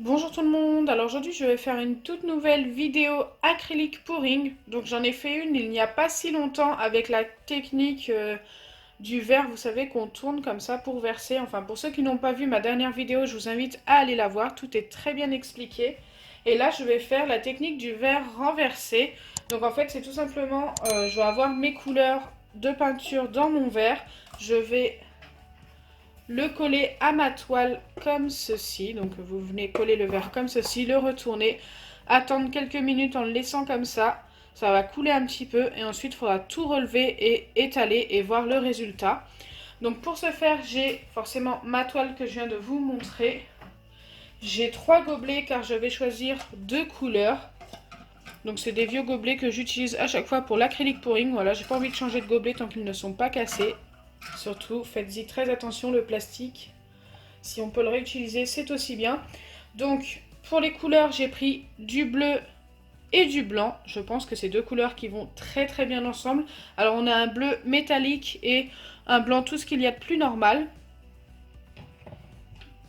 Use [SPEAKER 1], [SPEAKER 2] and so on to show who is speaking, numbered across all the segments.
[SPEAKER 1] Bonjour tout le monde, alors aujourd'hui je vais faire une toute nouvelle vidéo acrylique pouring. Donc j'en ai fait une il n'y a pas si longtemps avec la technique du verre, vous savez qu'on tourne comme ça pour verser. Enfin pour ceux qui n'ont pas vu ma dernière vidéo, je vous invite à aller la voir, tout est très bien expliqué. Et là je vais faire la technique du verre renversé. Donc en fait c'est tout simplement, je vais avoir mes couleurs de peinture dans mon verre. Je vais le coller à ma toile comme ceci. Donc vous venez coller le verre comme ceci, le retourner, attendre quelques minutes en le laissant comme ça. Ça va couler un petit peu et ensuite il faudra tout relever et étaler et voir le résultat. Donc pour ce faire, j'ai forcément ma toile que je viens de vous montrer. J'ai 3 gobelets car je vais choisir 2 couleurs. Donc c'est des vieux gobelets que j'utilise à chaque fois pour l'acrylique pouring. Voilà, j'ai pas envie de changer de gobelet tant qu'ils ne sont pas cassés. Surtout, faites-y très attention, le plastique. Si on peut le réutiliser, c'est aussi bien. Donc, pour les couleurs, j'ai pris du bleu et du blanc. Je pense que c'est deux couleurs qui vont très très bien ensemble. Alors, on a un bleu métallique et un blanc, tout ce qu'il y a de plus normal.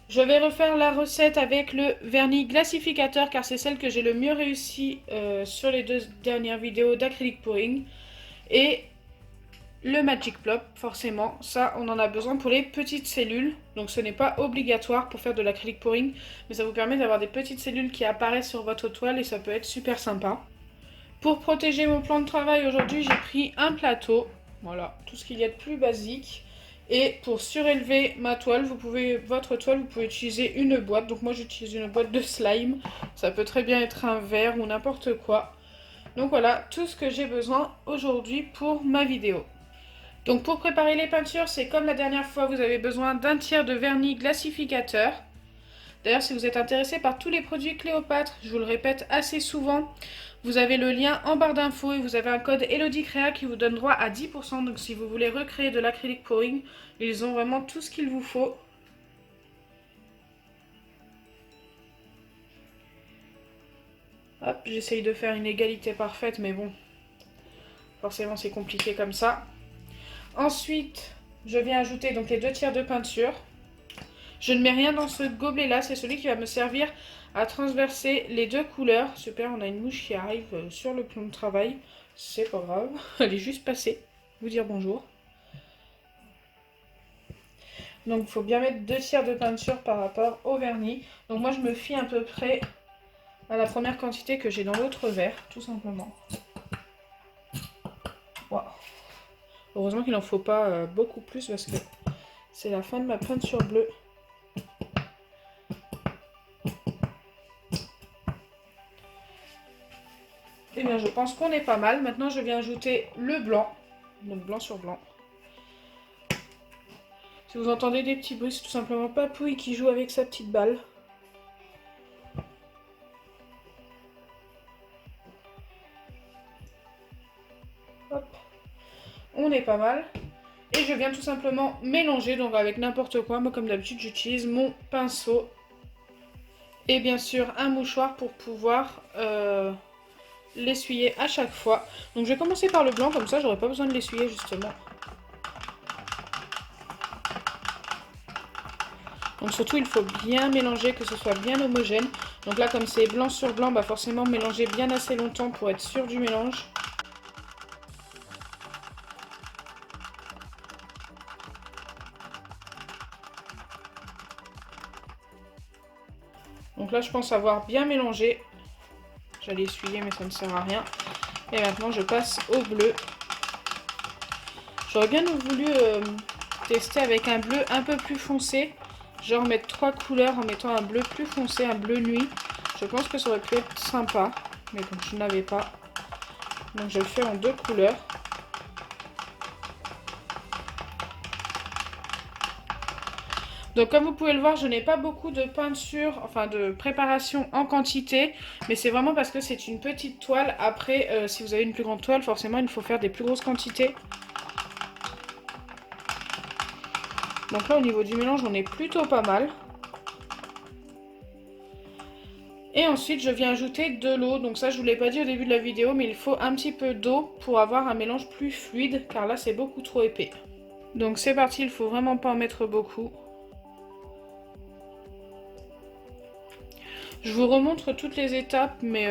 [SPEAKER 1] Je vais refaire la recette avec le vernis glacificateur car c'est celle que j'ai le mieux réussi sur les deux dernières vidéos d'acrylique pouring. Et le Magic Plop, forcément, ça on en a besoin pour les petites cellules. Donc ce n'est pas obligatoire pour faire de l'acrylique pouring, mais ça vous permet d'avoir des petites cellules qui apparaissent sur votre toile et ça peut être super sympa. Pour protéger mon plan de travail aujourd'hui, j'ai pris un plateau. Voilà, tout ce qu'il y a de plus basique. Et pour surélever ma toile, votre toile, vous pouvez utiliser une boîte. Donc moi j'utilise une boîte de slime. Ça peut très bien être un verre ou n'importe quoi. Donc voilà, tout ce que j'ai besoin aujourd'hui pour ma vidéo. Donc pour préparer les peintures, c'est comme la dernière fois, vous avez besoin d'un tiers de vernis glacificateur. D'ailleurs, si vous êtes intéressé par tous les produits Cléopâtre, je vous le répète assez souvent, vous avez le lien en barre d'infos et vous avez un code ELODICREA qui vous donne droit à 10%. Donc si vous voulez recréer de l'acrylique pouring, ils ont vraiment tout ce qu'il vous faut. Hop, j'essaye de faire une égalité parfaite, mais bon, forcément c'est compliqué comme ça. Ensuite, je viens ajouter donc les 2 tiers de peinture. Je ne mets rien dans ce gobelet là, c'est celui qui va me servir à transverser les deux couleurs. Super, on a une mouche qui arrive sur le plan de travail. C'est pas grave, elle est juste passée. Vous dire bonjour. Donc il faut bien mettre 2 tiers de peinture par rapport au vernis. Donc moi je me fie à peu près à la première quantité que j'ai dans l'autre verre, tout simplement. Wow. Heureusement qu'il n'en faut pas beaucoup plus parce que c'est la fin de ma peinture bleue. Eh bien je pense qu'on est pas mal. Maintenant je viens ajouter le blanc. Donc blanc sur blanc. Si vous entendez des petits bruits, c'est tout simplement Papouille qui joue avec sa petite balle. Hop, on est pas mal. Et je viens tout simplement mélanger, donc avec n'importe quoi. Moi, comme d'habitude, j'utilise mon pinceau. Et bien sûr, un mouchoir pour pouvoir l'essuyer à chaque fois. Donc je vais commencer par le blanc, comme ça, j'aurai pas besoin de l'essuyer justement. Donc surtout, il faut bien mélanger, que ce soit bien homogène. Donc là, comme c'est blanc sur blanc, bah forcément mélanger bien assez longtemps pour être sûr du mélange. Donc là, je pense avoir bien mélangé. J'allais essuyer, mais ça ne sert à rien. Et maintenant, je passe au bleu. J'aurais bien voulu tester avec un bleu un peu plus foncé. Genre mettre 3 couleurs en mettant un bleu plus foncé, un bleu nuit. Je pense que ça aurait pu être sympa. Mais donc je n'avais pas. Donc je le fais en 2 couleurs. Donc comme vous pouvez le voir, je n'ai pas beaucoup de peinture, enfin de préparation en quantité. Mais c'est vraiment parce que c'est une petite toile. Après, si vous avez une plus grande toile, forcément il faut faire des plus grosses quantités. Donc là au niveau du mélange, on est plutôt pas mal. Et ensuite, je viens ajouter de l'eau. Donc ça, je ne vous l'ai pas dit au début de la vidéo, mais il faut un petit peu d'eau pour avoir un mélange plus fluide, car là, c'est beaucoup trop épais. Donc c'est parti, il ne faut vraiment pas en mettre beaucoup. Je vous remontre toutes les étapes, mais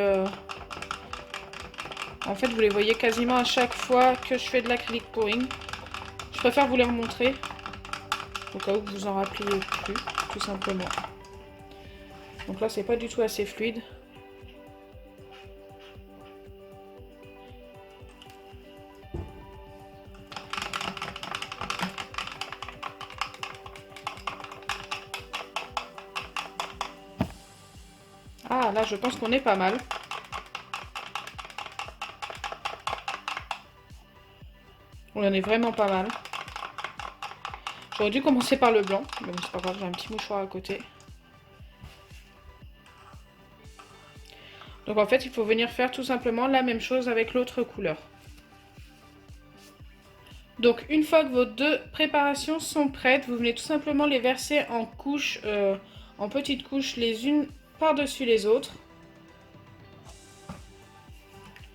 [SPEAKER 1] en fait vous les voyez quasiment à chaque fois que je fais de l'acrylique pouring. Je préfère vous les remontrer, au cas où vous en rappeliez plus, tout simplement. Donc là c'est pas du tout assez fluide. Ah là je pense qu'on est pas mal. On en est vraiment pas mal. J'aurais dû commencer par le blanc, mais bon c'est pas grave, j'ai un petit mouchoir à côté. Donc en fait il faut venir faire tout simplement la même chose avec l'autre couleur. Donc une fois que vos deux préparations sont prêtes, vous venez tout simplement les verser en couches, en petites couches les unes par-dessus les autres.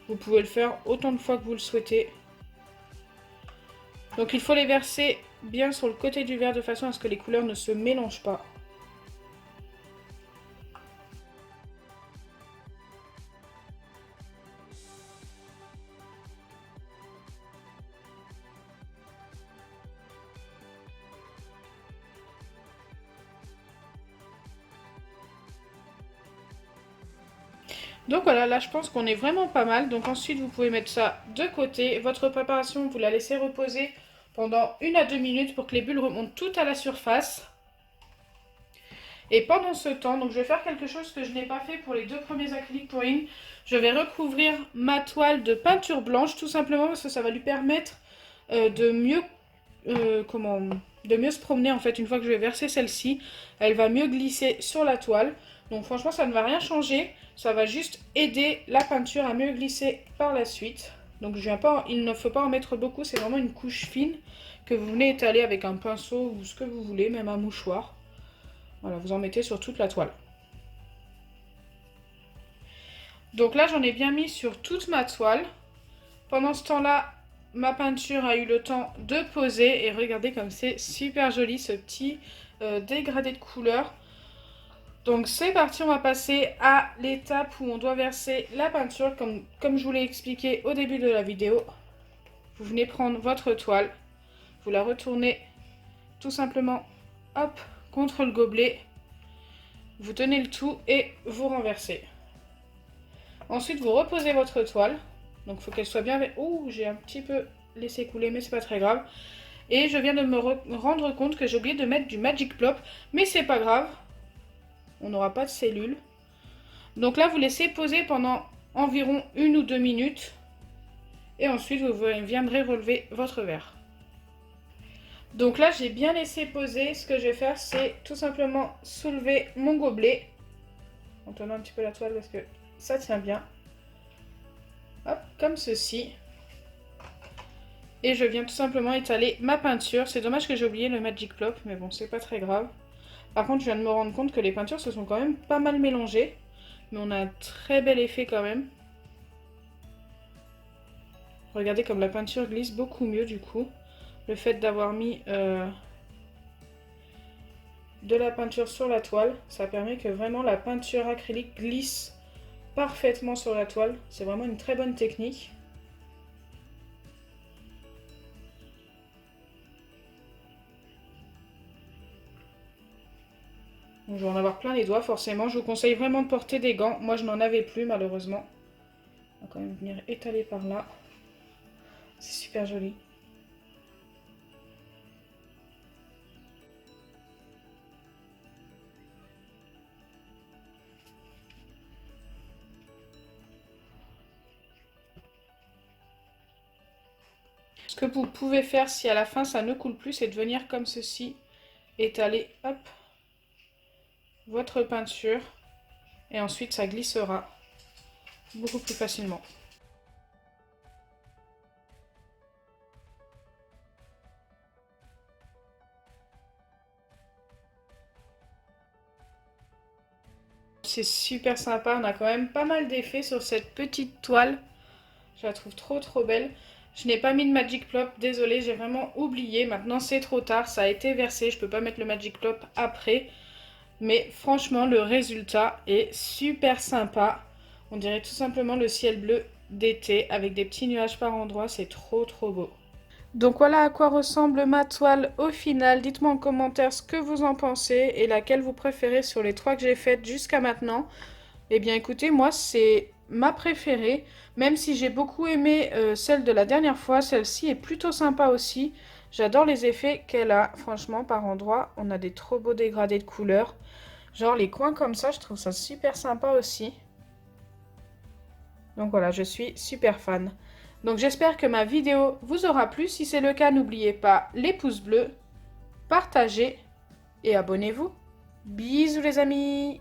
[SPEAKER 1] Vous pouvez le faire autant de fois que vous le souhaitez. Donc il faut les verser bien sur le côté du verre de façon à ce que les couleurs ne se mélangent pas. Donc voilà, là je pense qu'on est vraiment pas mal. Donc ensuite vous pouvez mettre ça de côté. Votre préparation, vous la laissez reposer pendant 1 à 2 minutes pour que les bulles remontent toutes à la surface. Et pendant ce temps, donc je vais faire quelque chose que je n'ai pas fait pour les deux premiers acryliques pouring. Je vais recouvrir ma toile de peinture blanche tout simplement parce que ça va lui permettre de mieux se promener en fait une fois que je vais verser celle-ci. Elle va mieux glisser sur la toile. Donc franchement ça ne va rien changer. Ça va juste aider la peinture à mieux glisser par la suite. Donc il ne faut pas en mettre beaucoup, c'est vraiment une couche fine que vous venez étaler avec un pinceau ou ce que vous voulez, même un mouchoir. Voilà, vous en mettez sur toute la toile. Donc là, j'en ai bien mis sur toute ma toile. Pendant ce temps-là, ma peinture a eu le temps de poser. Et regardez comme c'est super joli, ce petit dégradé de couleur. Donc c'est parti, on va passer à l'étape où on doit verser la peinture. Comme je vous l'ai expliqué au début de la vidéo. Vous venez prendre votre toile. Vous la retournez tout simplement, hop, contre le gobelet. Vous tenez le tout et vous renversez. Ensuite, vous reposez votre toile. Donc, il faut qu'elle soit bien... Ouh, j'ai un petit peu laissé couler, mais c'est pas très grave. Et je viens de me rendre compte que j'ai oublié de mettre du Magic Plop. Mais c'est pas grave. On n'aura pas de cellules. Donc là, vous laissez poser pendant environ 1 ou 2 minutes. Et ensuite, vous viendrez relever votre verre. Donc là, j'ai bien laissé poser. Ce que je vais faire, c'est tout simplement soulever mon gobelet. En tenant un petit peu la toile parce que ça tient bien. Hop, comme ceci. Et je viens tout simplement étaler ma peinture. C'est dommage que j'ai oublié le Magic Plop, mais bon, c'est pas très grave. Par contre, je viens de me rendre compte que les peintures se sont quand même pas mal mélangées. Mais on a un très bel effet quand même. Regardez comme la peinture glisse beaucoup mieux du coup. Le fait d'avoir mis de la peinture sur la toile, ça permet que vraiment la peinture acrylique glisse parfaitement sur la toile. C'est vraiment une très bonne technique. Donc, je vais en avoir plein les doigts forcément. Je vous conseille vraiment de porter des gants. Moi je n'en avais plus malheureusement. On va quand même venir étaler par là. C'est super joli. Ce que vous pouvez faire si à la fin ça ne coule plus, c'est de venir comme ceci, étaler, hop, votre peinture. Et ensuite ça glissera beaucoup plus facilement. C'est super sympa, on a quand même pas mal d'effets sur cette petite toile. Je la trouve trop belle. Je n'ai pas mis de Magic Plop, désolée, j'ai vraiment oublié. Maintenant c'est trop tard, ça a été versé, je peux pas mettre le Magic Plop après. Mais franchement, le résultat est super sympa. On dirait tout simplement le ciel bleu d'été avec des petits nuages par endroits. C'est trop trop beau. Donc voilà à quoi ressemble ma toile au final. Dites-moi en commentaire ce que vous en pensez et laquelle vous préférez sur les 3 que j'ai faites jusqu'à maintenant. Eh bien écoutez, moi c'est ma préférée, même si j'ai beaucoup aimé celle de la dernière fois, celle-ci est plutôt sympa aussi. J'adore les effets qu'elle a, franchement par endroits, on a des trop beaux dégradés de couleurs. Genre les coins comme ça, je trouve ça super sympa aussi. Donc voilà, je suis super fan. Donc j'espère que ma vidéo vous aura plu. Si c'est le cas, n'oubliez pas les pouces bleus, partagez et abonnez-vous. Bisous les amis!